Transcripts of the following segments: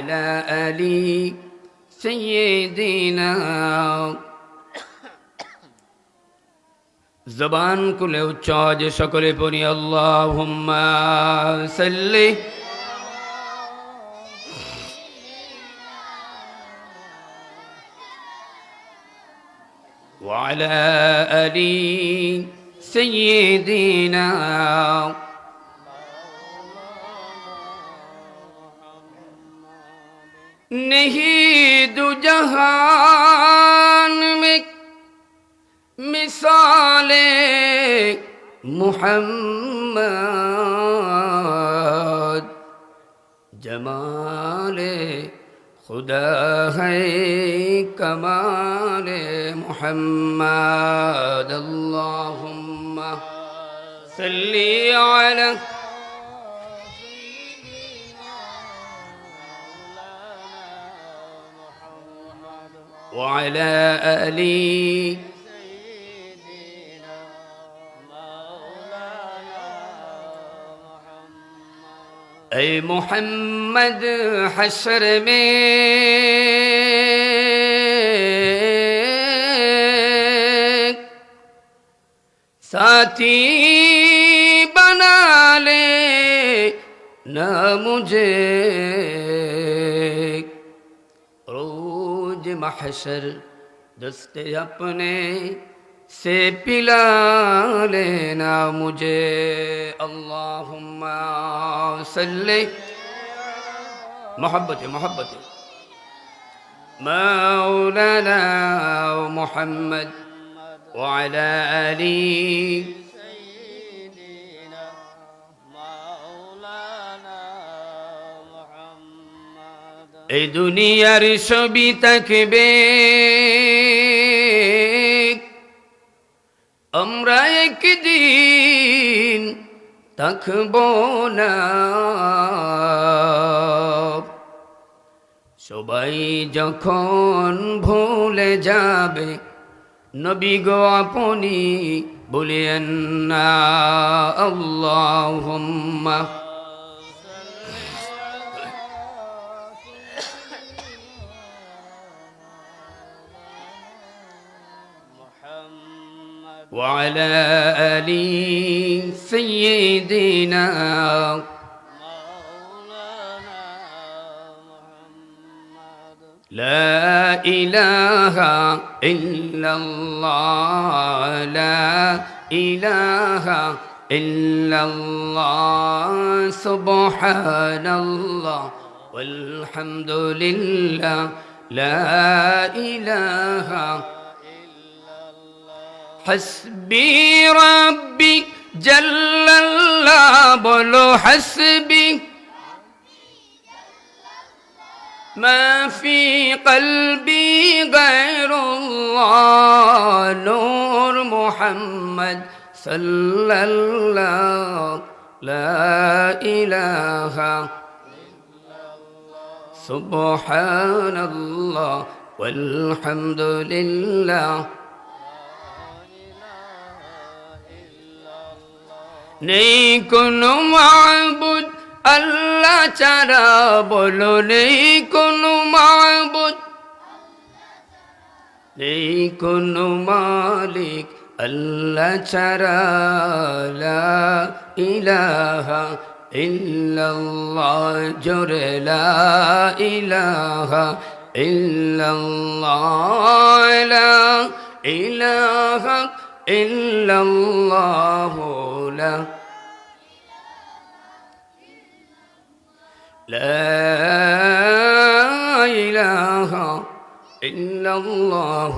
وعلى آل سيدنا জবান খুলে উচ্চ যে সকলে পড়ি আল্লাহুম্মা সাল্লি وعلى آل سيدنا नहीं दो जहान में मिसाले मुहम्मद जमाले खुदा है कमाले मुहम्मद अल्लाहुम्मा सल्ली अला وعلى آل اے محمد حشر میں ساتھی بنا لے نہ مجھے روز محشر دستے اپنے سے پلا لینا مجھے اللہم صلی محبت مولانا محمد وعلى آلہ এই দুনিয়ার ছবি থাকবে আমরা একদিন থাকব না সবাই যখন ভুলে যাবে নবী গো আপনি বলেন না আল্লাহুম্মা وعلى آل سيدنا لا إله إلا الله لا إله إلا الله سبحان الله والحمد لله لا إله حسبي ربي جل الله بولو حسبي ما في قلبي غير الله نور محمد صلى الله لا إله سبحان الله والحمد لله নেই কোনো মাবুদ আল্লাহ ছাড়া বলো নেই কোনো মাবুদ নেই কোনো মালিক আল্লাহ ছাড়া লা ইলাহা ইল্লাল্লাহ জোরে লা ইলাহা ইল্লাল্লাহ লা ইলাহা ইল্লাল্লাহ لا إله إلا الله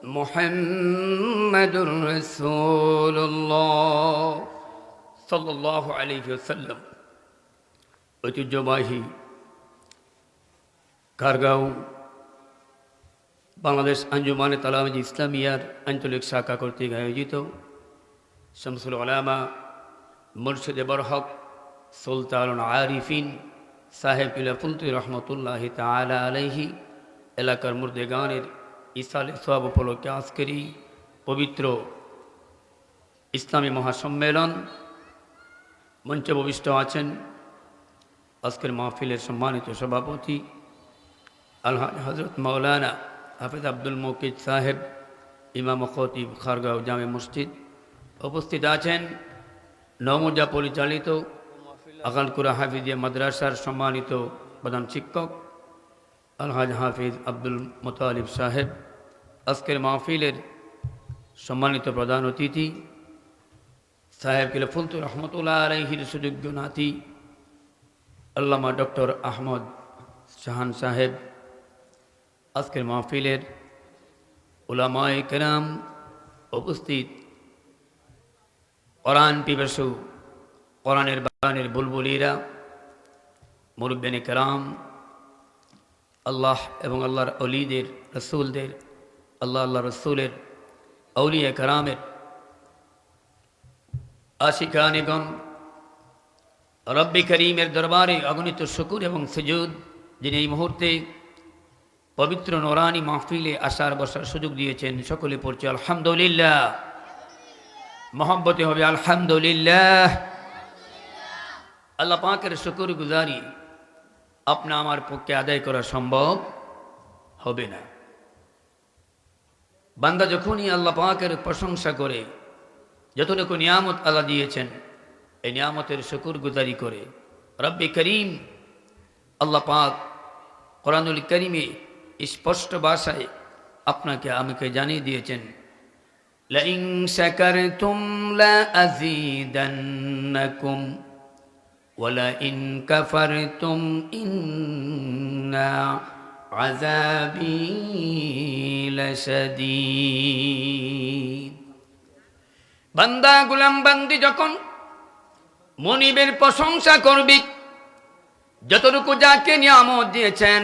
محمد رسول الله صلى الله عليه وسلم ঐতিহ্যবাহী কারগাঁও বাংলাদেশ আঞ্জুমানে তালামিজ ইসলামিয়ার আঞ্চলিক শাখা কর্তৃক আয়োজিত শামসুল উলামা মুর্শিদে বরহক সুলতানুল আরিফিন সাহেব কিলাফুলতি রহমতুল্লাহি তাআলা আলাইহি এলাকার মুর্দেগানের ইসালে সওয়াব উপলক্ষে আজকের এই পবিত্র ইসলামী মহাসম্মেলন মঞ্চে উপবিষ্ট আছেন আজকের মাহফিলের সম্মানিত সভাপতি আলহাজ হজরত মৌলানা হাফিজ আব্দুল মুকিদ সাহেব, ইমাম ও খতিব খারগাঁও জামে মসজিদ। উপস্থিত আছেন নওমুজা পরিচালিত আকালকুরা হাফিজিয়া মাদ্রাসার সম্মানিত প্রধান শিক্ষক আলহাজ হাফিজ আব্দুল মোতালিব সাহেব, আজকের মাহফিলের সম্মানিত প্রধান অতিথি সাহেব কিলফুলতুর রহমতুল্লাহ আলাইহির সুযোগ্য নাতি আল্লামা ডক্টর আহমদ শাহান সাহেব, আজকের মাহফিলের উলামায়ে কেরাম, উপস্থিত কোরআন পিপাসু, কোরআনের বাগানের বুলবুলিরা, মুরব্বিয়ানে কেরাম, আল্লাহ এবং আল্লাহর অলিদের রসুলদের, আল্লাহ রসুলের আউলিয়া কেরামের আশিকানিগণ, রব্বি করিমের দরবারে অগণিত শুকুর এবং সুজুদ, যিনি এই মুহূর্তে পবিত্র নোরানি মাহফিলে আসার বসার সুযোগ দিয়েছেন। সকলে পড়ছে আলহামদুলিল্লাহ, মহব্বতে হবে আলহামদুলিল্লাহ। আল্লাহ পাকের শুকুর গুজারি আপনা আমার পক্ষে আদায় করা সম্ভব হবে না। বান্দা যখনই আল্লাহ পাকের প্রশংসা করে, যতটুকু নিয়ামত আল্লাহ দিয়েছেন এই নিয়ামতের শুকুর গুজারি করে, রব্বি করিম আল্লাহ পাক কোরআনুল কারীমে স্পষ্ট ভাষায় আপনাকে আমাকে জানিয়ে দিয়েছেন, লাইন শাকারতুম লাযীদান্নাকুম ওয়া লাইন কাফারতুম ইন্না আযাবী লাশাদীদ। বান্দা গোলাম বান্দি যখন মনিবের প্রশংসা করবে, যতটুকু যাকে নিয়ামত দিয়েছেন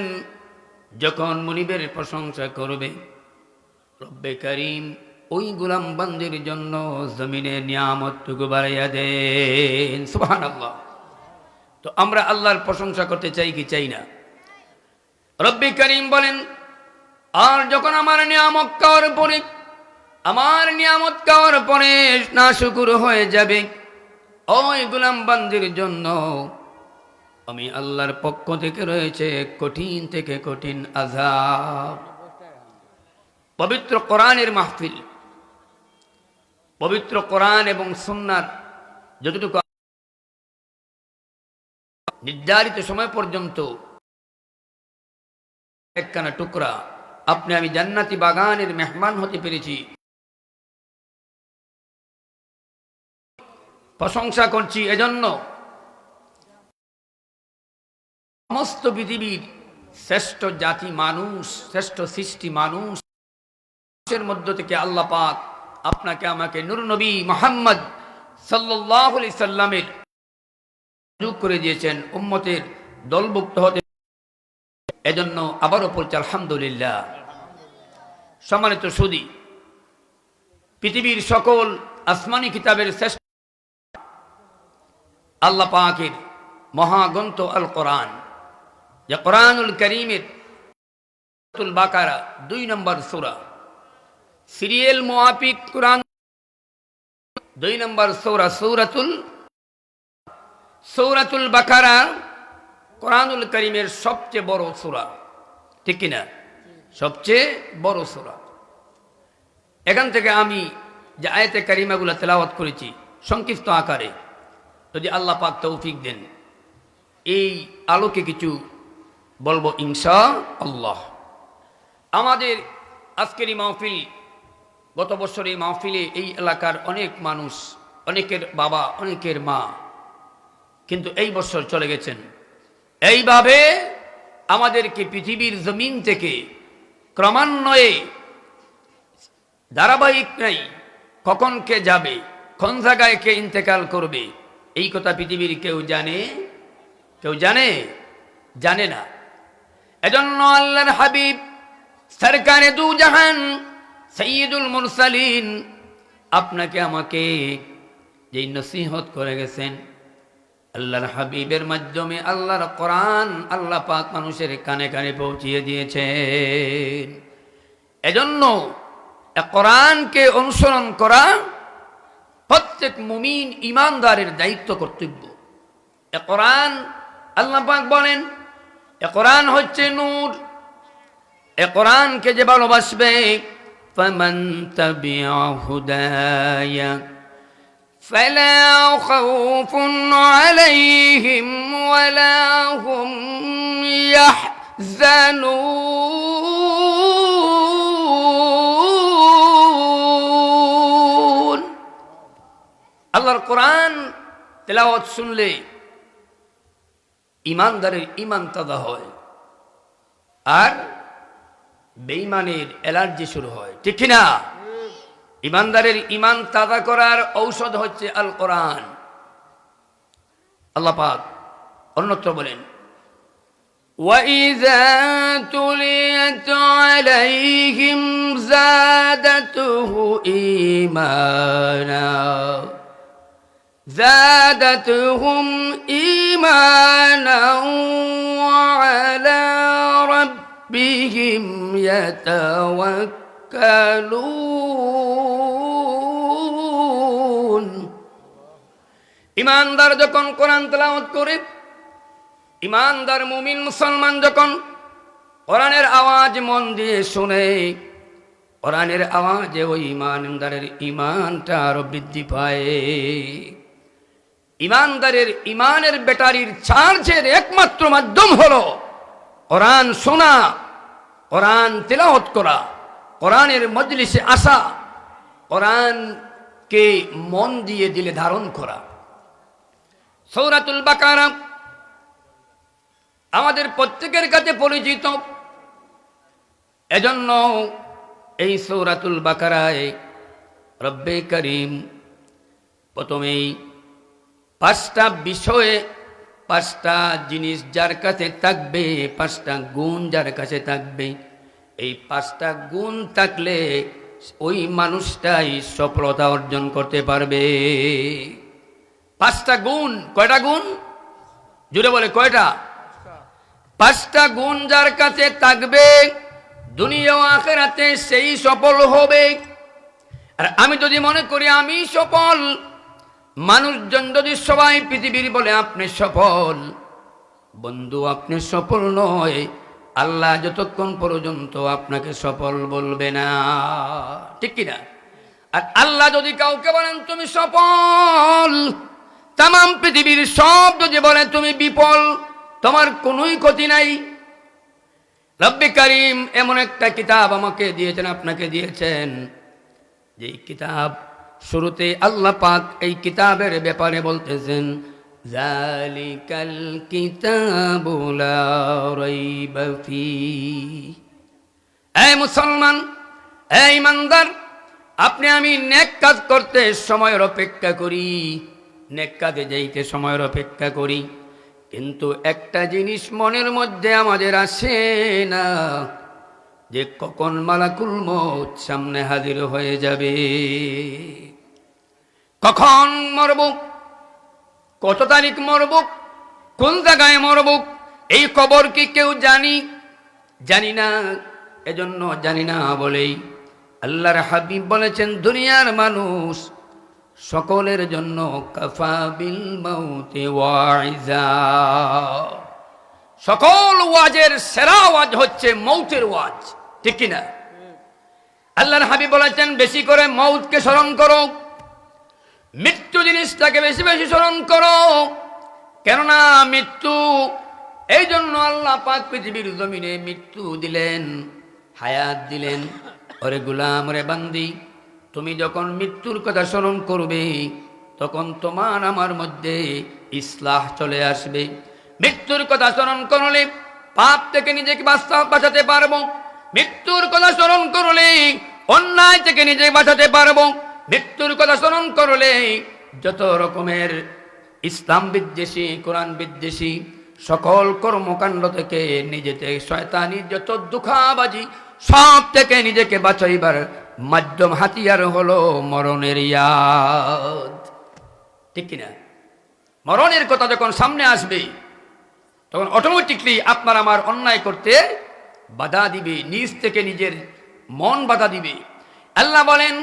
যখন মনিবের প্রশংসা করবে, রব্বে করিম ওই গোলাম বান্দির জন্য জমিনে নিয়ামতটুকু বাড়াইয়া দেন। সুবহানাল্লাহ। তো আমরা আল্লাহর প্রশংসা করতে চাই কি চাই না? রব্বে করিম বলেন, আর যখন আমার নিয়ামত খাওয়ার পরে না শুকর হয়ে যাবে, ওই গোলাম বান্দির জন্য আমি আল্লাহর পক্ষ থেকে রয়েছে কঠিন থেকে কঠিন আযাব। পবিত্র কোরআনের মাহফিল, পবিত্র কোরআন এবং সুন্নাহর যতটুকু নির্ধারিত সময় পর্যন্ত একখানা টুকরা আপনি আমি জান্নাতি বাগানের মেহমান হতে পেরেছি, প্রশংসা করছি। এজন্য সমস্ত পৃথিবীর শ্রেষ্ঠ জাতি মানুষ, শ্রেষ্ঠ সৃষ্টি মানুষের মধ্য থেকে আল্লাহ পাক আপনাকে আমাকে নূর নবী মুহাম্মদ সাল্লাল্লাহু আলাইহি সাল্লামের সুযোগ করে দিয়েছেন উম্মতের দলভুক্ত হতে। এজন্য আবারও বলছি আলহামদুলিল্লাহ। সম্মানিত সুধী, পৃথিবীর সকল আসমানি কিতাবের শ্রেষ্ঠ আল্লাহ পাকের মহাগ্রন্থ আল কোরআন, যে কোরআনুল কারীমের সূরাতুল বাকারা 2 নম্বর সূরা, সিরিয়াল মুআফিক কোরআন 2 নম্বর সূরা সূরাতুল বাকারা কোরআনুল কারীমের সবচেয়ে বড় সূরা, ঠিক কিনা? সবচেয়ে বড় সূরা। এখান থেকে আমি যে আয়াতে কারিমাগুলো তেলাওয়াত করেছি সংক্ষিপ্ত আকারে, যদি আল্লাহ পাক তৌফিক দেন এই আলোকে কিছু বলবো ইনশাআল্লাহ। আমাদের আজকের এই মাহফিল, গত বছর এই মাহফিলে এই এলাকার অনেক মানুষ, অনেকের বাবা, অনেকের মা কিন্তু এই বছর চলে গেছেন। এইভাবে আমাদেরকে পৃথিবীর জমিন থেকে ক্রমান্বয়ে ধারাবাহিক নাই, কখন কে যাবে, কোন জায়গায় কে ইন্তেকাল করবে, এই কথা পৃথিবীর কেউ জানে? জানে না। এজন্য আল্লাহর হাবিব সরকারে দু জাহান সাইয়্যিদুল মুরসালিন আপনাকে আমাকে যেই নসিহত করে গেছেন, আল্লাহর হাবিবের মাধ্যমে আল্লাহর কোরআন আল্লাহ পাক মানুষের কানে কানে পৌঁছিয়ে দিয়েছেন। এজন্য কোরআনকে অনুসরণ করা প্রত্যেক মুমিন ইমানদারের দায়িত্ব, কর্তব্য। কোরআন আল্লাহ পাক বলেন এ কোরআন হচ্ছে নূর, এ কোরআনকে যে ভালোবাসবে ফামান তাবিআ হুদায়া ফালা খাউফুন আলাইহিম ওয়ালা হুম ইয়াহজানুন। আল্লাহর কোরআন তেলাওয়াত শুনলে ইমানদারের ইমান তাজা হয়, আর বেঈমানের অ্যালার্জি শুরু হয়, ঠিক কিনা? ইমানদারের ইমান তাজা করার ঔষধ হচ্ছে আল কোরআন। আল্লাহ পাক অন্যত্র বলেন وَإِذَا تُلِيَتْ عَلَيْهِمْ زَادَتْهُ إِيمَانًا زادتهم إيمانا وعلى ربهم يتوكلون। ইমানদার যখন কোরআন তেলাওয়াত করে, ইমানদার মুমিন মুসলমান যখন কোরআনের আওয়াজ মন দিয়ে শুনে, কোরআনের আওয়াজে ওই ইমানদারের ইমানটা আরো বৃদ্ধি পায়। ইমানদারের ইমানের ব্যাটারির চার্জের একমাত্র মাধ্যম হলো কোরআন শোনা, কোরআন তেলাওয়াত করা, কোরআনের মজলিসে আসা, কোরআনকে মন দিয়ে দিলে ধারণ করা। সূরাতুল বাকারা আমাদের প্রত্যেকের কাছে পরিচিত, এজন্য এই সূরাতুল বাকারায় রব্বে করিম প্রথমেই 5টা বিষয়ে 5টা জিনিস যার কাছে থাকবে, 5টা গুণ যার কাছে থাকবে, এই 5টা গুণ থাকলে ওই মানুষটাই সফলতা অর্জন করতে পারবে। 5টা গুণ, কয়টা গুণ? জুড়ে বলে কয়টা? 5টা গুণ যার কাছে থাকবে দুনিয়া ও আখিরাতে সেই সফল হবে। আর আমি যদি মনে করি আমি সফল, মানুষজন যদি সবাই পৃথিবীর বলে আপনি সফল, বন্ধু আপনি সফল নয়, আল্লাহ যতক্ষণ পর্যন্ত আপনাকে সফল বলবে না, ঠিক কিনা? আর আল্লাহ যদি কাউকে বলেন তুমি সফল, তাম পৃথিবীর সব যদি বলে তুমি বিফল, তোমার কোনোই ক্ষতি নাই। রব্বে কারীম এমন একটা কিতাব আমাকে দিয়েছেন, আপনাকে দিয়েছেন, যেই কিতাব শুরুতে আল্লাহ পাক এই কিতাবের ব্যাপারে বলতেছেন যালিকাল কিতাবু লা রাইবা ফীহি। এই মুসলমান, এই ইমানদার, আপনি আমি নেক কাজ করতে সময়ের অপেক্ষা করি, নেক কাজে যাইতে সময়ের অপেক্ষা করি, কিন্তু একটা জিনিস মনের মধ্যে আমাদের আসে না, যে কখন মালাকুল মউত সামনে হাজির হয়ে যাবে, কখন মরব, কত তারিখ মরব, কোন জায়গায় মরব, এই খবর কি কেউ জানি না। এজন্য জানি না বলেই আল্লাহর হাবিব বলেছেন দুনিয়ার মানুষ সকলের জন্য কাফা বিল মাউতি ওয়াইজা, সকল ওয়াজের সেরা ওয়াজ হচ্ছে মৌতের ওয়াজ, ঠিক কিনা? আল্লাহর হাবিব বলেছেন বেশি করে মৌতকে স্মরণ করো, মৃত্যু জিনিসটাকে বেশি বেশি স্মরণ করো, কেননা মৃত্যু, এই জন্য আল্লাহ পাক পৃথিবীর জমিনে মৃত্যু দিলেন, হায়াত দিলেন। ওরে গোলাম, রে বান্দি, তুমি যখন মৃত্যুর কথা স্মরণ করবে তখন তোমার আমার মধ্যে ইসলাহ চলে আসবে। মৃত্যুর কথা স্মরণ করলে পাপ থেকে নিজেকে বাঁচাতে পারবো, মৃত্যুর কথা স্মরণ করলে অন্যায় থেকে নিজেকে বাঁচাতে পারবো, মৃত্যুর কথা স্মরণ করলে যত রকমের ইসলাম বিদ্বেষী, কোরআন বিদ্বেষী সকল কর্মকাণ্ড থেকে নিজেকে, শয়তানি যত দুঃখাবাজি সব থেকে নিজেকে বাঁচাইবার মাধ্যম হাতিয়ার হলো মরণের ইয়াদ, ঠিক কিনা? মরণের কথা যখন সামনে আসবে তখন অটোমেটিকলি আপনার আমার অন্যায় করতে বাধা দিবে, নিজ থেকে নিজের মন বাধা দিবে। আল্লাহ বলেন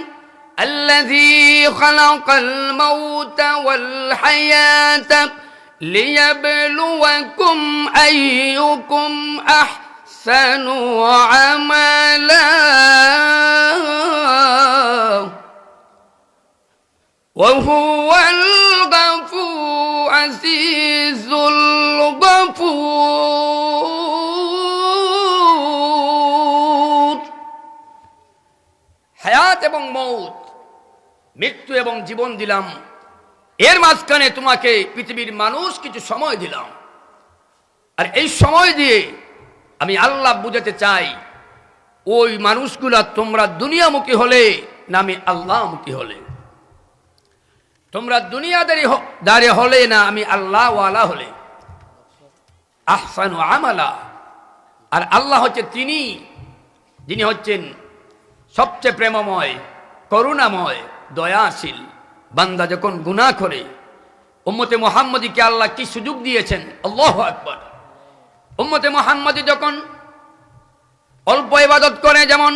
الذي خلق الموت والحياة লিয়াবলুয়াকুম আইয়ুকুম আহসানু আমালা ওয়া হুয়াল আজিজুল গফুর। হায়াত এবং মৌত, মৃত্যু এবং জীবন দিলাম, এর মাঝখানে তোমাকে পৃথিবীর মানুষ কিছু সময় দিলাম, আর এই সময় দিয়ে আমি আল্লাহ বুঝাতে চাই ওই মানুষগুলা তোমরা দুনিয়ামুখী হলে না আমি আল্লাহমুখী হলে, তোমরা দুনিয়াদারি হলে না আমি আল্লাহ ওয়ালা হলে। আহসানু আমালা, আর আল্লাহ হচ্ছে তিনি যিনি হচ্ছেন সবচেয়ে প্রেমময়, করুণাময়, দয়াশীল। বান্দা যখন গুনাহ করে, উম্মতে মুহাম্মদীকে আল্লাহ কি সুযোগ দিয়েছেন, আল্লাহু আকবার। উম্মতে মুহাম্মদী যখন অল্প ইবাদত করে, যেমন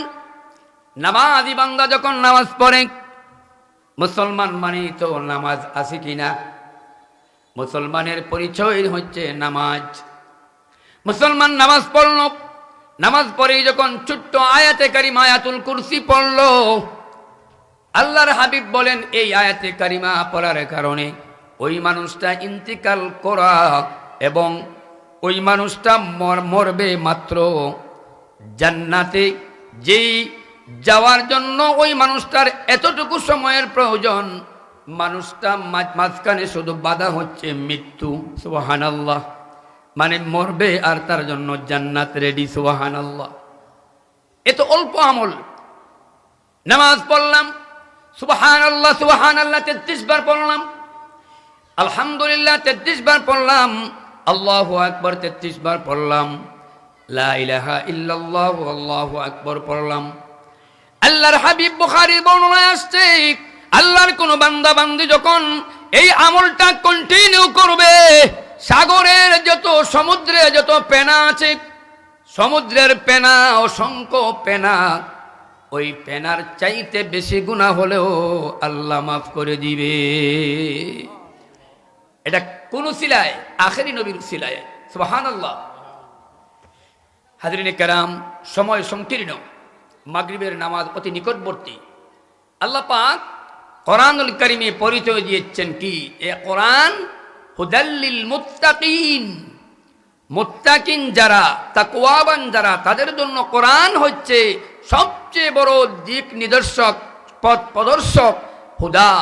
নামাজি বান্দা যখন নামাজ পড়ে, মুসলমান মানে তো নামাজ আছে কিনা, মুসলমানের পরিচয় হচ্ছে নামাজ। মুসলমান নামাজ পড়ল, নামাজ পড়ে যখন ছোট্ট আয়াতে কারিমা আয়াতুল কুরসি পড়ল, আল্লাহর হাবিব বলেন এই আয়াতে কারিমা পড়ার কারণে ওই মানুষটা ইন্তিকাল করা এবং ওই মানুষটা মরবে মাত্র জান্নাতে, যেই যাওয়ার জন্য ওই মানুষটার এতটুকু সময়ের প্রয়োজন, মানুষটা মাঝখানে শুধু বাধা হচ্ছে মৃত্যু। সুবহানাল্লাহ, মানে মরবে আর তার জন্য জান্নাত রেডি। সুবহানাল্লাহ, এত অল্প আমল। নামাজ পড়লাম, সুবহানাল্লাহ সুবহানাল্লাহ 33 বার পড়লাম, আলহামদুলিল্লাহ 33 বার পড়লাম, আল্লাহু আকবার 33 বার পড়লাম, লা ইলাহা ইল্লাল্লাহু আল্লাহু আকবার পড়লাম। আল্লাহর হাবিব বুখারীর বর্ণনায় আসছে, আল্লাহর কোন বান্দা বান্দি যখন এই আমলটা কন্টিনিউ করবে, সাগরের যত সমুদ্রে যত পেনা আছে, সমুদ্রের পেনা অসংখ্য পেনা, ওই পেনার চাইতে বেশি গুনাহ হলেও আল্লাহ মাফ করে দিবে। এটা কোন সিলায়? আখেরি নবীর সিলায়। সুবহানাল্লাহ। হাজরিনে কেরাম, সময় সংকীর্ণ, মাগরিবের নামাজ অতি নিকটবর্তী। আল্লাহ পাক কোরআনুল কারীমে পরিচয় দিয়েছেন কি, এ কোরআন হুদাল্লিল মুত্তাকিন, মুত্তাকিন যারা, তাকওয়াবান যারা, তাদের জন্য কোরআন হচ্ছে সবচেয়ে বড় দিক নিদর্শক, পথ প্রদর্শক, হুদা।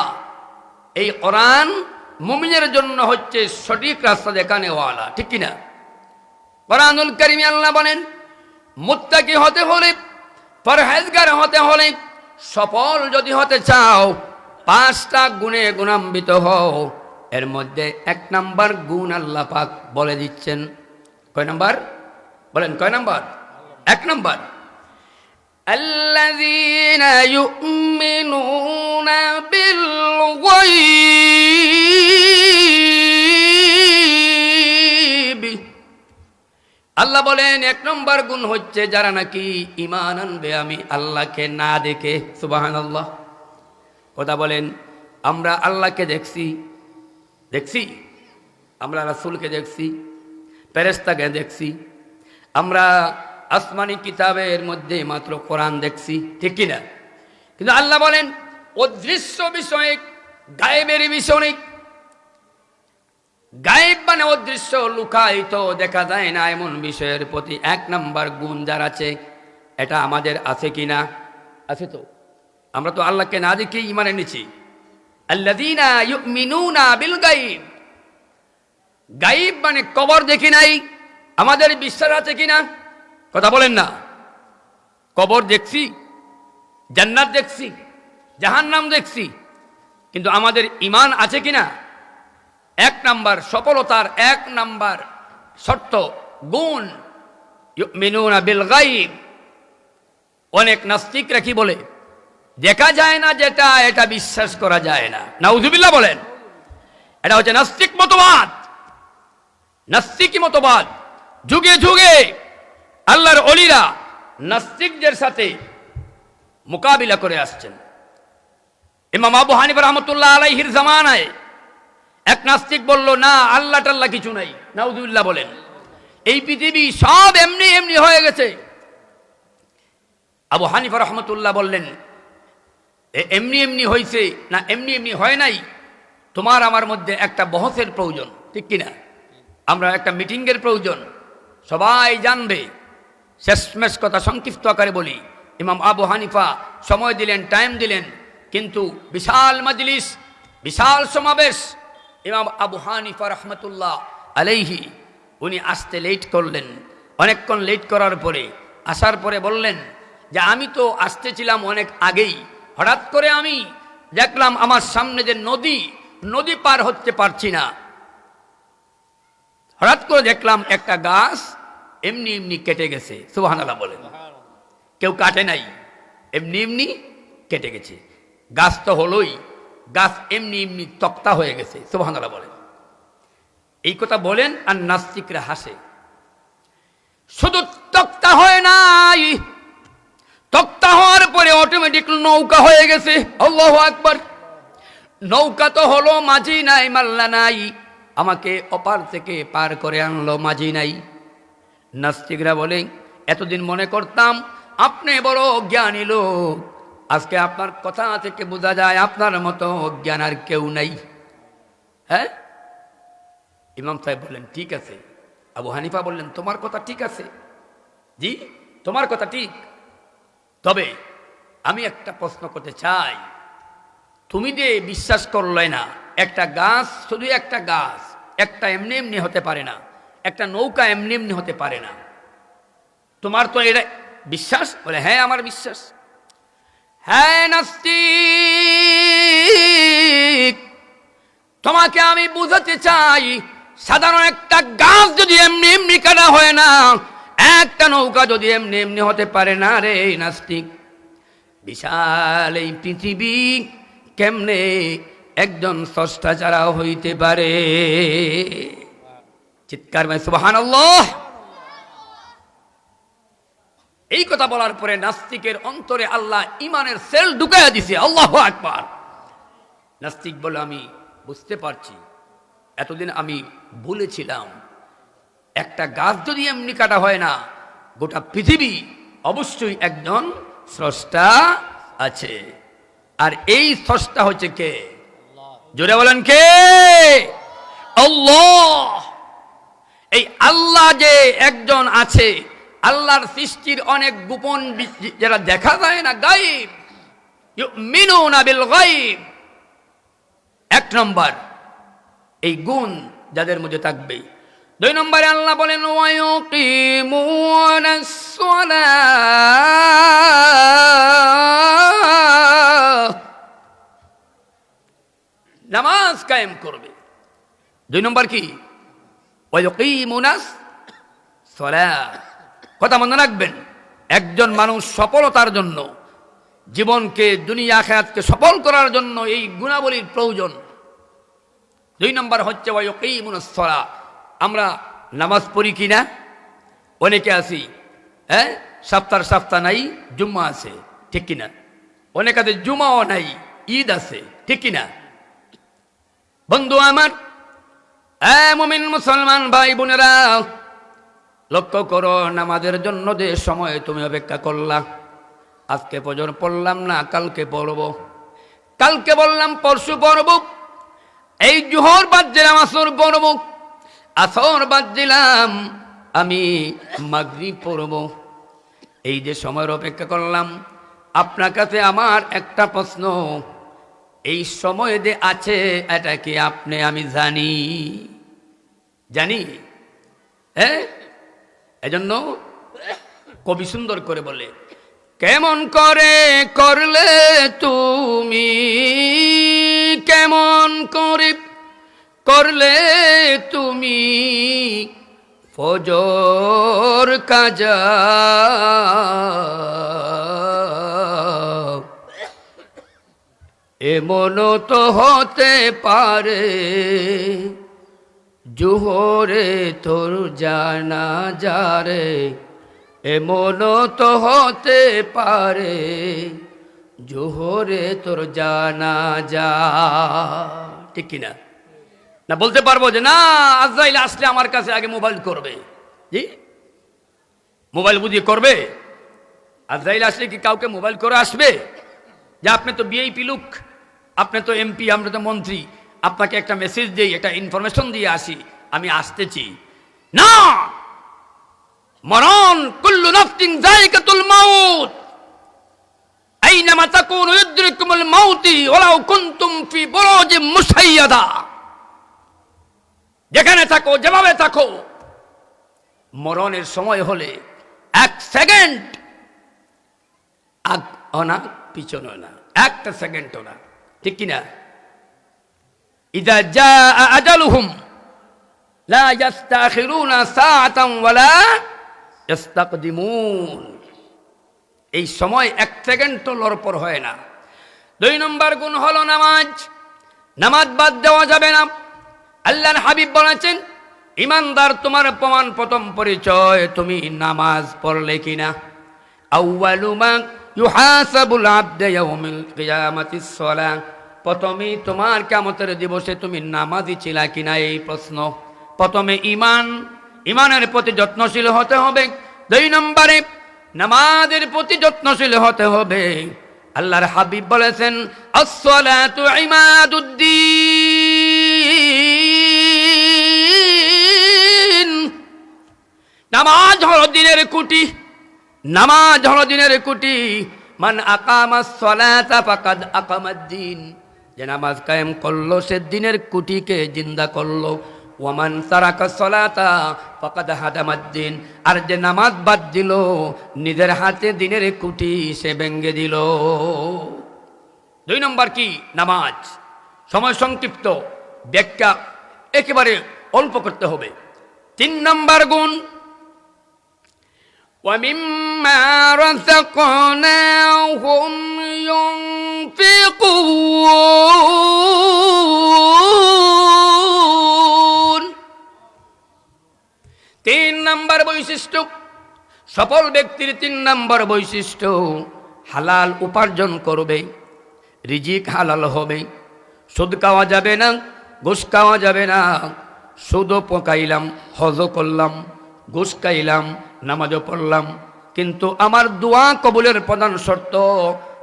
এই কোরআন মুমিনের জন্য হচ্ছে সঠিক রাস্তা দেখানেওয়ালা, ঠিক কিনা? কোরআনুল কারীমে আল্লাহ বলেন মুত্তাকি হতে হলে, পরহেজগার হতে হলে, সফল যদি হতে চাও, 5টা গুণে গুণান্বিত হও। এর মধ্যে 1 নাম্বার গুণ আল্লাহ পাক বলে দিচ্ছেন। কয় নাম্বার বলেন? কয় নাম্বার? 1 নাম্বার, আল্লাযীনা ইউমিনুনা বিল গায়ব। আল্লাহ বলেন 1 নম্বর গুণ হচ্ছে যারা নাকি ঈমান আনবে আমি আল্লাহকে না দেখে। সুবহানাল্লাহ। কথা বলেন, আমরা আল্লাহকে দেখছি, আমরা রাসূলকে দেখছি, ফেরেশতাকে দেখছি, আমরা আসমানি কিতাবের মধ্যে মাত্র কোরআন দেখছি, ঠিক কিনা? কিন্তু আল্লাহ বলেন অদৃশ্য বিষয়ে, গায়েবের বিষয়ে, গায়েব মানে অদৃশ্য, লুকায়িত, দেখা যায় না, এমন বিষয়ের প্রতি 1 নম্বর গুণ যার আছে, এটা আমাদের আছে কিনা? আছে তো। আমরা তো আল্লাহকে না দেখে ঈমান এনেছি। আল্লাযীনা ইউমিনুনা বিল গায়ব, গায়ব মানে কবর দেখি নাই, আমাদের বিশ্বাস আছে কিনা? কথা বলেন না। কবর দেখছি, জান্নাত দেখছি, জাহান্নাম দেখছি, কিন্তু আমাদের ঈমান আছে কিনা? 1 নাম্বার সফলতার 1 নাম্বার শর্ত, গুণ, ইউমিনুনা বিল গায়ব। অনেক নাস্তিকরা কি বলে, দেখা যায় না যেটা, এটা বিশ্বাস করা যায় না। নাউযুবিল্লাহ বলেন। এটা হচ্ছে নাস্তিক মতবাদ, নাস্তিক মতবাদ। যুগে যুগে আল্লাহর ওলিরা নাস্তিকদের সাথে মোকাবিলা করে আসছেন। ইমাম আবু হানিফা রাহমাতুল্লাহ আলাইহির জামানায় এক নাস্তিক বলল, না আল্লাহ টাল্লাহ কিছু নাই, নাউজুবিল্লাহ বলেন, এই পৃথিবী সব এমনি এমনি হয়ে গেছে। আবু হানিফা রহমতুল্লাহ বললেন, এমনি এমনি হয়েছে না এমনি এমনি হয় নাই, তোমার আমার মধ্যে একটা বহসের প্রয়োজন, ঠিক কিনা? আমরা একটা মিটিংয়ের প্রয়োজন, সবাই জানবে। শেষমেশ কথা সংক্ষিপ্ত আকারে বলি, ইমাম আবু হানিফা সময় দিলেন, টাইম দিলেন, কিন্তু বিশাল মজলিস, বিশাল সমাবেশ। ইমাম আবু হানিফা রহমতুল্লাহ আলাইহি উনি আসতে লেট করলেন। অনেকক্ষণ লেট করার পরে আসার পরে বললেন যে আমি তো আসতেছিলাম অনেক আগেই, হঠাৎ করে আমি দেখলাম আমার সামনে যে নদী পার হতে পারছি না। হঠাৎ করে দেখলাম একটা গাছ এমনি এমনি কেটে গেছে। সুবহানাল্লাহ বলেন, কেউ কাটে নাই, এমনি এমনি কেটে গেছে। গাছ তো হলোই, গাছ এমনি এমনি তক্তা হয়ে গেছে। সুবহানাল্লাহ বলেন। এই কথা বলেন আর নাস্তিকরা হাসে। শুধু তক্তা হয় নাই, তক্তা হওয়ার পরে অটোমেটিক নৌকা হয়ে গেছে। আল্লাহু আকবার। নৌকা তো হলো, মাঝি নাই, মাল্লা নাই, আমাকে অপার থেকে পার করে আনলো, মাঝি নাই। নাস্তিকরা বলে, এতদিন মনে করতাম আপনি বড় জ্ঞানী লোক, আজকে আপনার কথা থেকে বোঝা যায় আপনার মতো জ্ঞান আর কেউ নাই। হ্যাঁ, ইমাম সাহেব বললেন ঠিক আছে। আবু হানিফা বললেন তোমার কথা ঠিক আছে, জি তোমার কথা ঠিক, তবে আমি একটা প্রশ্ন করতে চাই। তুমি যে বিশ্বাস করলে না, একটা গাছ, শুধু একটা গাছ, একটা এমনি এমনি হতে পারে না, একটা নৌকা এমনি এমনি হতে পারে না, তোমার তো এটা বিশ্বাস? বলে হ্যাঁ আমার বিশ্বাস। হ্যাঁ নাস্তিক, তোমাকে আমি বুঝাতে চাই, সাধারণ একটা গাছ যদি এমনি এমনি কাটা হয় না, একটা নৌকা যদি এমনি এমনি হতে পারে না রে নাস্তিক, বিশাল এই পৃথিবী কেমনে একজন স্রষ্টা ছাড়া হইতে পারে? চিৎকার মানে সুবহানাল্লাহ। এই কথা বলার পরে নাস্তিকের অন্তরে আল্লাহ ইমানের সেল ঢুকাইয়া দিছে। আল্লাহু আকবার। নাস্তিক বলে আমি বুঝতে পারছি, এতদিন আমি বলেছিলাম একটা গাছ যদি এমনি কাটা হয় না, গোটা পৃথিবী অবশ্যই একজন স্রষ্টা আছে। আর এই স্রষ্টা হচ্ছে কে? জোরে বলেন কে? আল্লাহ। এই আল্লাহ যে একজন আছে, আল্লাহর সৃষ্টির অনেক গোপন যারা দেখা যায় না, গায়ব, ইউমিনুনা বিল গায়ব, এক নম্বর এই গুণ যাদের মধ্যে থাকবে। দুই নম্বরে আল্লাহ বলেন ওয়ায়ুকিমুনাস সালাহ, নামাজ কায়েম করবে। দুই নম্বর কি? ওয়ায়ুকিমুনাস সালাহ। কথা মনে রাখবেন, একজন মানুষ সফলতার জন্য, জীবনকে দুনিয়া আখিরাতকে সফল করার জন্য এই গুণাবলীর প্রয়োজন। দুই নম্বর হচ্ছে ওয়ায়ুকিমুনাস সালাহ। আমরা নামাজ পড়ি কিনা? অনেকে আছি, হ্যাঁ সপ্তাহ নাই, জুম্মা আছে, ঠিক কিনা? অনেক আছে জুমাও নাই, ঈদ আছে, ঠিক কিনা? বন্ধু আমার, মুমিন মুসলমান ভাই বোনেরা, লক্ষ্য করো, নামাজের জন্য যে সময় তুমি অপেক্ষা করলা, আজকে পর্যন্ত পড়লাম না, কালকে পড়ব, কালকে বললাম পরশু পড়ব, এই জোহর বাদ দিলাম আসর পড়ব, আসর বাদ দিলাম আমি মাগরিব পড়ব, এই যে সময়ের অপেক্ষা করলাম। আপনার কাছে আমার একটা প্রশ্ন, এই সময় যে আছে এটা কি আপনি আমি জানি? হ্যাঁ, এজন্য কবি সুন্দর করে বলে, কেমন করে করলে তুমি, কেমন করে করলে তুমি ফজর কাজা, এমন তো হতে পারে জোহরে তোর জানাজা রে, এমন তো হতে পারে জোহরে তোর জানাজা, ঠিক কিনা? না বলতে পারবো যে না আজরাইল আসলে আমার কাছে আগে মোবাইল করবে? জি, মোবাইল বুঝিয়ে করবে? আজরাইল আসলে কি কাউকে মোবাইল করে আসবে? যে আপনি তো ভিআইপি লোক, আপনি তো এমপি, আমরা তো মন্ত্রী, আপনাকে একটা মেসেজ দিই, একটা ইনফরমেশন দিয়ে আসি, আমি আসতেছি। না, মরণ কুল্লু নাফসিন যায়িকাতুল মাউত, আইনামা তাকুনু ইউদরিকুমুল মাউতি ওয়ালাউ কুনতুম ফি বুরুজিম মুশাইয়াদা। যেখানে থাকো, যেভাবে থাকো, মরণের সময় হলে এক সেকেন্ড আগ না পিছনে না, একটা সেকেন্ডও না, ঠিক কিনা? ইযা জাআ আজালুহুম লা ইস্তাখিরুনা সাআতান ওয়ালা ইস্তাকদিমুন। এই সময় এক সেকেন্ড তো লড়পড় হয় না। 2 নম্বর গুণ হলো নামাজ। নামাজ বাদ দেওয়া যাবে না। আল্লাহর হাবিব বলেছেন, ইমানদার তোমার প্রমাণ, প্রথম পরিচয় তুমি নামাজ পড়লে কিনা। আউয়ালু মা ইউহাসাবুল আবদু ইয়াউমিল কিয়ামাতিস সালাহ, প্রথমে তোমার কিয়ামতের দিবসে তুমি নামাজি ছিলা কিনা এই প্রশ্ন। প্রথমে ইমানের প্রতি যত্নশীল হতে হবে। 2 নম্বরে নামাজের প্রতি যত্নশীল হতে হবে। আল্লাহর হাবিব বলেছেন, আস-সালাতু ইমাদুদ্দিন, নামাজ হলো দিনের খুঁটি। নামাজ হলো দিনের খুঁটি। মান আকামাস সালাতা ফাকাদ আকামাদ্দিন, যে নামাজ কায়েম করলো সে দিনের খুঁটিকে জিন্দা করলো। ওয়ামান তারাকা সালাতা ফাকাদ হাদামাদ্দিন, আর যে নামাজ বাদ দিল নিজের হাতে দিনের খুঁটি সে ভেঙে দিল। 2 নম্বর কি? নামাজ। সময় সংক্ষিপ্ত, ব্যাখ্যা একেবারে অল্প করতে হবে। 3 নম্বর গুণ, وَمِمَّا رَزَقْنَاهُمْ يُنْفِقُونَ। 3 নম্বর বৈশিষ্ট্য, সফল ব্যক্তির 3 নম্বর বৈশিষ্ট্য, হালাল উপার্জন করবে, রিজিক হালাল হবে। সুদ খাওয়া যাবে না, ঘুষ খাওয়া যাবে না। সুদও পকাইলাম, হজও করলাম, ঘুষ খাইলাম, নামাজও পড়লাম, কিন্তু আমার দোয়া কবুলের প্রধান শর্ত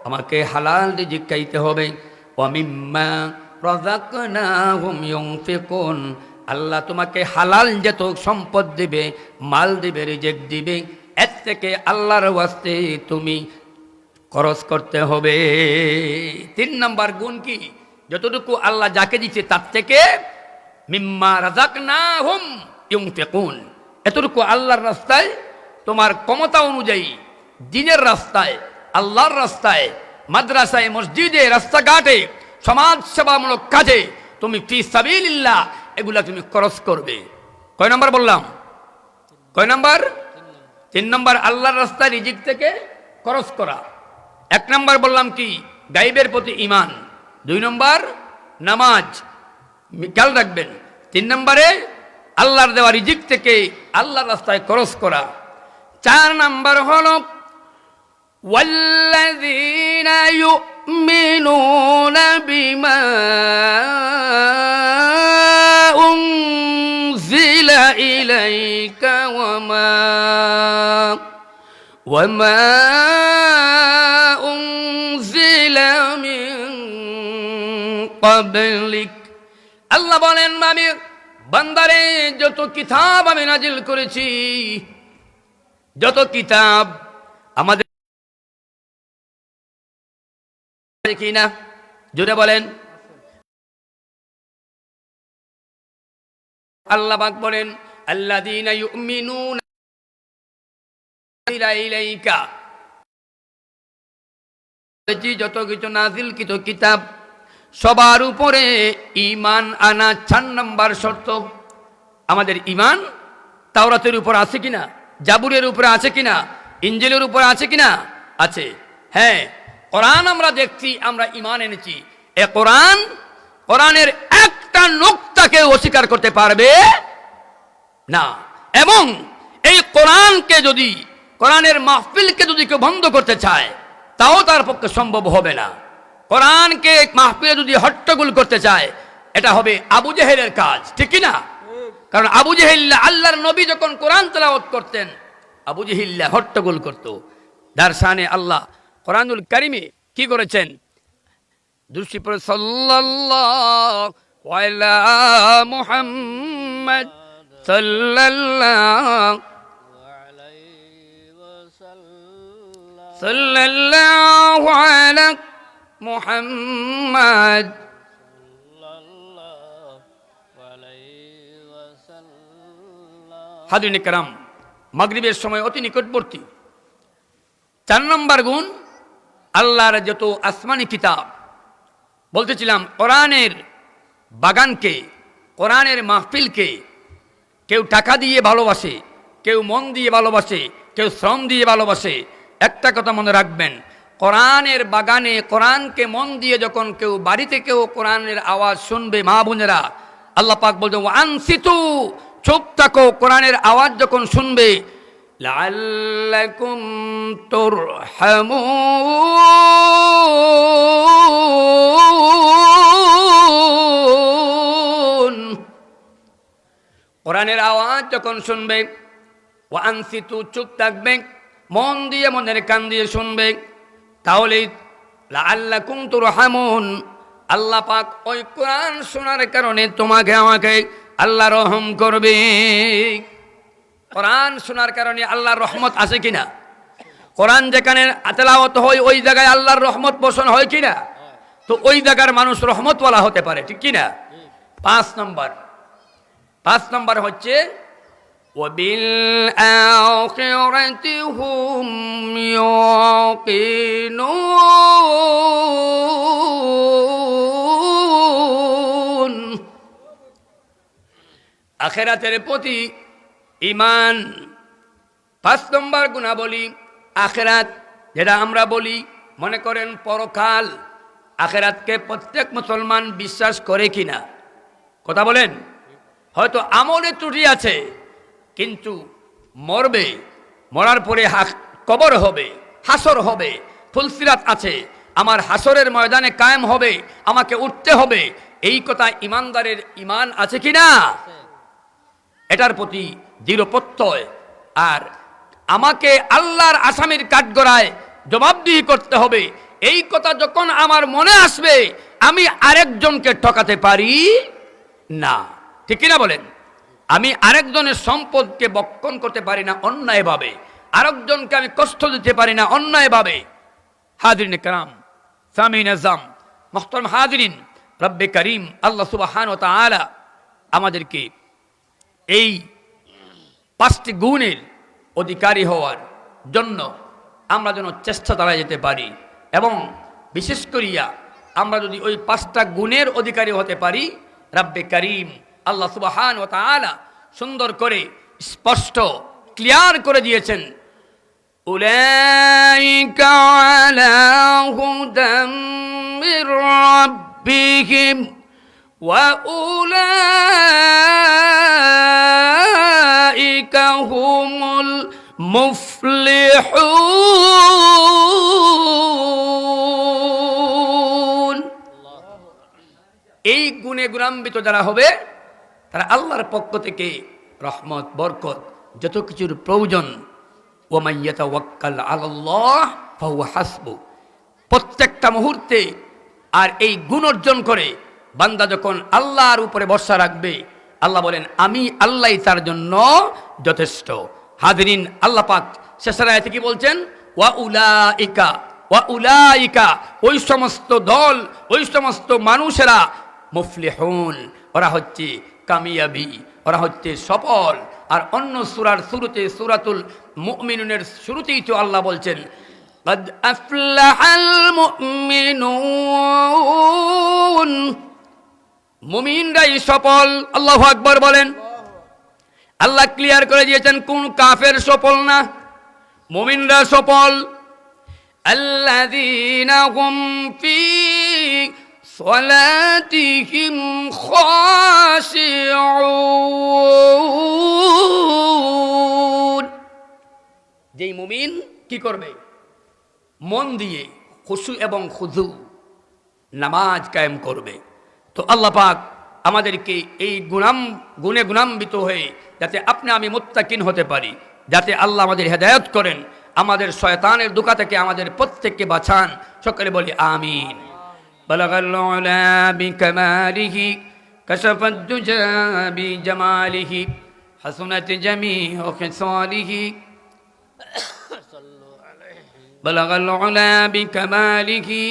আমাকে হালাল রিজিক খাইতে হবে। ওয়ামিম্মা রাযাকনাহুম ইউনফিকুন, আল্লাহ তোমাকে হালাল যত সম্পদ দিবে, মাল দিবে, রিজিক দিবে, এর থেকে আল্লাহর ওয়াস্তে তুমি খরচ করতে হবে। 3 নম্বর গুণ কি? যতটুকু আল্লাহ যাকে দিচ্ছে তার থেকে মিম্মা রাযাকনাহুম ইউনফিকুন, এতটুকু আল্লাহর রাস্তায়, তোমার ক্ষমতা অনুযায়ী দ্বীনের রাস্তায়, আল্লাহর রাস্তায়, মাদ্রাসায়, মসজিদে, রাস্তাঘাটে, সমাজ সেবামূলক কাজে তুমি ফি সাবিলিল্লাহ এগুলা তুমি খরচ করবে। কয় নম্বর বললাম? কয় নম্বর? 3 নম্বর আল্লাহর রাস্তায় রিজিক থেকে খরচ করা। 1 নম্বর বললাম কি? গায়বের প্রতি ঈমান। 2 নম্বর নামাজ, খেয়াল রাখবেন। 3 নম্বরে আল্লাহর দেওয়া রিজিক থেকে আল্লাহর রাস্তায় খরচ করা। 4 নম্বর হলো ওয়াল্লাযীনা ইউমিনুনা বিমা উনজিলা ইলাইকা ওয়ামা উনজিলা মিন ক্বাবলিক। আল্লাহ বলেন, আমি বান্দারে যত কিতাব আমি নাজিল করেছি, যত কিতাব আমাদের কিনা, জোরে বলেন। আল্লাহ পাক বলেন, আল্লাযীনা ইউমিনুনা ইলাইকা, যত কিছু নাজিলকৃত কিতাব সবার উপরে ঈমান আনা 4 নম্বর শর্ত। আমাদের ঈমান তাওরাতের উপর আছে কিনা, জাবুরের উপরে আছে কিনা, ইনজিলের উপর আছে কিনা? আছে। হ্যাঁ, কোরআন আমরা দেখছি, আমরা ঈমান এনেছি। এ কোরআনের একটা নুকতাকে অস্বীকার করতে পারবে না। এবং এই কোরআনকে যদি, কোরআনের মাহফিলকে যদি কেউ বন্ধ করতে চায় তাও তার পক্ষে সম্ভব হবে না। কোরআনকে মাহফিলে যদি হট্টগোল করতে চায় এটা হবে আবু জেহেলের কাজ, ঠিক কি না? কারণ আবু জেহেল আল্লাহর নবী যখন কোরআন তেলাওয়াত করতেন, আবু জেহেল হট্টগোল করত। দারসানে আল্লাহ কোরআনুল কারিমে কি করেছেন? দৃষ্টি পড়ে সাল্লাল্লাহু আলা মুহাম্মদ সাল্লাল্লাহু আলা মুহাম্মদ। হাজিরিন কেরাম, মাগরিবের সময় অতি নিকটবর্তী। 4 নম্বর গুণ, আল্লাহর যত আসমানি কিতাব, বলতেছিলাম কোরআনের বাগানকে, কোরআনের মাহফিলকে কেউ টাকা দিয়ে ভালোবাসে, কেউ মন দিয়ে ভালোবাসে, কেউ শ্রম দিয়ে ভালোবাসে। একটা কথা মনে রাখবেন, কোরআনের বাগানে কোরআনকে মন দিয়ে যখন কেউ বাড়িতে কেউ কোরআনের আওয়াজ শুনবে, মা বোনেরা, আল্লাহ পাক বলছেন ওয়ানসিতু, চুপ থাকো, কোরআনের আওয়াজ যখন শুনবে, লাআল্লাকুম তুরহামুন। কোরআনের আওয়াজ যখন শুনবে, ওয়ানসিতু, চুপ থাকবে, মন দিয়ে মনের কান দিয়ে শুনবে, তাহলে লাআল্লাকুম তুরহামুন, আল্লাহ পাক ওই কোরআন শোনার কারণে তোমাকে আমাকে আল্লাহ রহম করবে। কোরআন শোনার কারণে আল্লাহর রহমত আছে কিনা? কোরআন যেখানে তেলাওয়াত হয় ওই জায়গায় আল্লাহর রহমত পোষণ হয় কিনা? তো ওই জায়গার মানুষ রহমতওয়ালা হতে পারে, ঠিক কিনা? 5 নম্বর হচ্ছে ওয়াবিল আখিরাতি হুম ইউকিনুন। আখিরাতের প্রতি ঈমান। 5 নম্বর গুণাবলী আখিরাত, যেটা আমরা বলি, মনে করেন পরকাল, আখিরাতকে প্রত্যেক মুসলমান বিশ্বাস করে কিনা? কথা বলেন। হয়তো আমলে ত্রুটি আছে, কিন্তু মরবে, মরার পরে কবর হবে, হাসর হবে, ফুলসিরাত আছে, আমার হাসরের ময়দানে কায়েম হবে, আমাকে উঠতে হবে, এই কথা ইমানদারের ঈমান আছে কিনা? এটার প্রতি দৃঢ় প্রত্যয়। আর আমাকে আল্লাহর আসামির কাঠগড়ায় জবাবদিহি করতে হবে, এই কথা যখন আমার মনে আসবে, আমি আরেকজনকে ঠকাতে পারি না, ঠিক কিনা বলেন? আমি আরেকজনের সম্পদকে বক্ষণ করতে পারি না অন্যায়ভাবে, আরেকজনকে আমি কষ্ট দিতে পারি না অন্যায়ভাবে। হাজিরিন কেরাম, সামিন আজম, মুহতারাম হাজিরিন, রব্বে করিম আল্লাহ সুবহানাহু ওয়া তাআলা আমাদেরকে এই 5টি গুণের অধিকারী হওয়ার জন্য আমরা যেন চেষ্টা চালিয়ে যেতে পারি, এবং বিশেষ করিয়া আমরা যদি ওই 5টা গুণের অধিকারী হতে পারি, রব্বে করিম আল্লাহ সুবহানাহু ওয়া তাআলা সুন্দর করে স্পষ্ট ক্লিয়ার করে দিয়েছেন, উলাইকা আলা হুদাম মির রাব্বিহিম ওয়া উলাইকা হুমুল মুফলিহুন। এই গুণে গুণান্বিত যারা হবে, তারা আল্লাহর পক্ষ থেকে রহমত, বরকত, যত কিছুর প্রয়োজন, ওয়া মান ইয়াতাওয়াক্কাল আলাল্লাহ ফাহুয়া হাসবু, প্রত্যেকটা মুহূর্তে। আর এই গুণ অর্জন করে বান্দা যখন আল্লাহর উপরে ভরসা রাখবে, আল্লাহ বলেন আমি আল্লাহ তার জন্য যথেষ্ট। হাজিরিন, আল্লাহ পাক শেষের আয়াতে কি বলছেন? ওয়া উলাইকা, ওই সমস্ত দল, ওই সমস্ত মানুষেরা, মুফলিহুন, ওরা হচ্ছে কামিয়াবি, ওরা হচ্ছে সফল। আর অন্য সূরার শুরুতে, সূরাতুল মুমিনুনের শুরুতেই তো আল্লাহ বলছেন قد أفلح المؤمنون, মুমিনরাই সফল। আল্লাহু আকবার বলেন। আল্লাহ ক্লিয়ার করে দিয়েছেন কোন কাফের সফল না, মুমিনরা সফল। আল্লাযীনা হুম ফি সালাতিহিম খাশিউন, যেই মুমিন কি করবে? মন দিয়ে খুশু এবং খুজু নামাজ কায়েম করবে। তো আল্লাহ পাক আমাদেরকে এই গুণে গুণান্বিত হয়ে যাতে আপনি আমি মুত্তাকিন হতে পারি, যাতে আল্লাহ আমাদের হেদায়েত করেন, আমাদের শয়তানের দুকা থেকে আমাদের প্রত্যেককে বাঁচান। সকলে বলি আমিন। বালাগাল উলা বিকামালিহি কাশাফাদ দুজা বিজামালিহি হাসুনাত জামিউ খিসালিহি বালাগাল উলা বিকামালিহি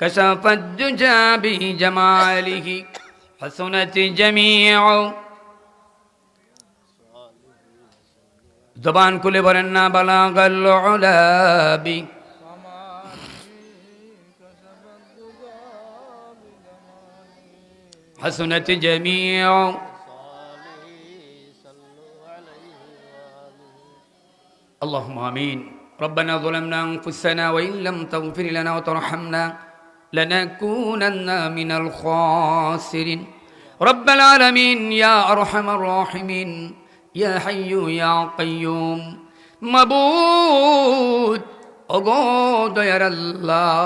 কাশাফাদ দুজা বিজামালিহি হাসুনাত জামিউ। জবান খুলে বলেন না বালাগাল উলা বি حسنت جميع. اللهم آمين. ربنا ظلمنا أنفسنا وإن لم تغفر لنا وترحمنا لنكونن من الخاسرين. رب العالمين يا أرحم الراحمين يا حي يا قيوم. মাবুদ ওগো দয়ার আল্লাহ,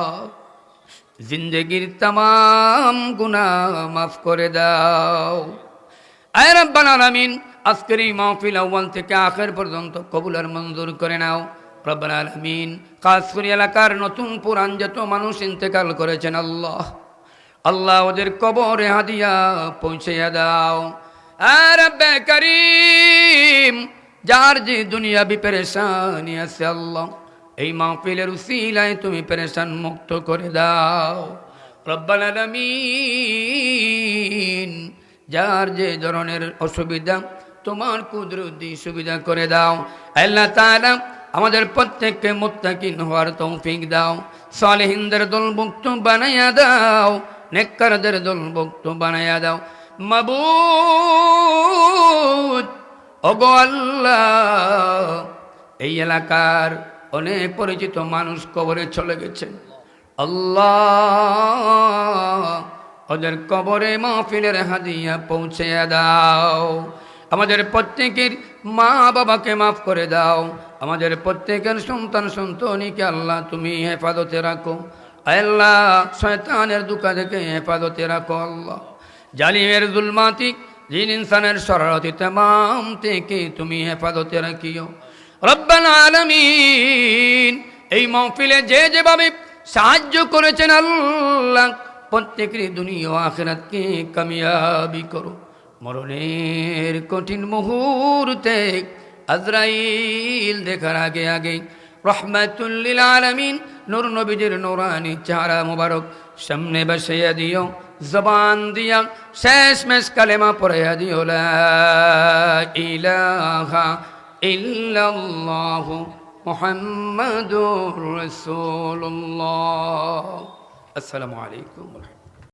জিন্দেগির तमाम গুনাহ মাফ করে দাও। আয় রব্বাল আলামিন, আজকের এই মাহফিল আউয়াল থেকে আখির পর্যন্ত কবুল আর মঞ্জুর করে নাও রব্বাল আলামিন। খাস করে এলাকার নতুন পুরান যত মানুষ ইন্তেকাল করেছেন আল্লাহ, আল্লাহ ওদের কবরে হাদিয়া পৌঁছাইয়া দাও। আয় রব্বে করিম, যার যে দুনিয়াবি পেরেশানি আছে আল্লাহ এই মাহফিলের উসিলায় তুমি পেরেশান মুক্ত করে দাও রব্বাল আলামিন। যার যে ধরনের অসুবিধা তোমার কুদরত দিয়ে সুবিধা করে দাও আল্লাহ তাআলা। আমাদের প্রত্যেককে মুত্তাকিন হওয়ার তৌফিক দাও, সালেহিনদের দলভুক্ত বানাইয়া দাও, নেককারদের দলভুক্ত বানাইয়া দাও মাবুদ ওগো আল্লাহ। এই এলাকার অনেক পরিচিত মানুষ কবরে চলে গেছেন আল্লাহ, ওদের কবরে মাহফিলের হাদিয়া পৌঁছে দাও। আমাদের প্রত্যেকের মা বাবাকে মাফ করে দাও, আমাদের প্রত্যেকের সন্তান সন্ততিকে আল্লাহ তুমি হেফাজতে রাখো আল্লাহ। শয়তানের দুকা থেকে হেফাজতে রাখো আল্লাহ। জালিমের জুলমাতি জিন ইনসানের শরারতি तमाम থেকে তুমি হেফাজতে রাখিও রব্বাল আলামিন। এই মাহফিলে যে যেভাবে সাহায্য করেছেন আল্লাহ, প্রত্যেকের দুনিয়া ও আখিরাতকে কামিয়াবি করো। মরণের কঠিন মুহূর্তে আজরাইল দেখার আগে আগে রহমাতুল লিল আলামিন নূর নবীজির নূরানি চেহারা মুবারক সামনে বসাইয়া দিও, জবান দিয়া শেষ মেশ কালেমা পড়াইয়া দিও লা ইলাহা ইল্লাল্লাহু মুহাম্মাদুর রাসূলুল্লাহ। আসসালামু আলাইকুম।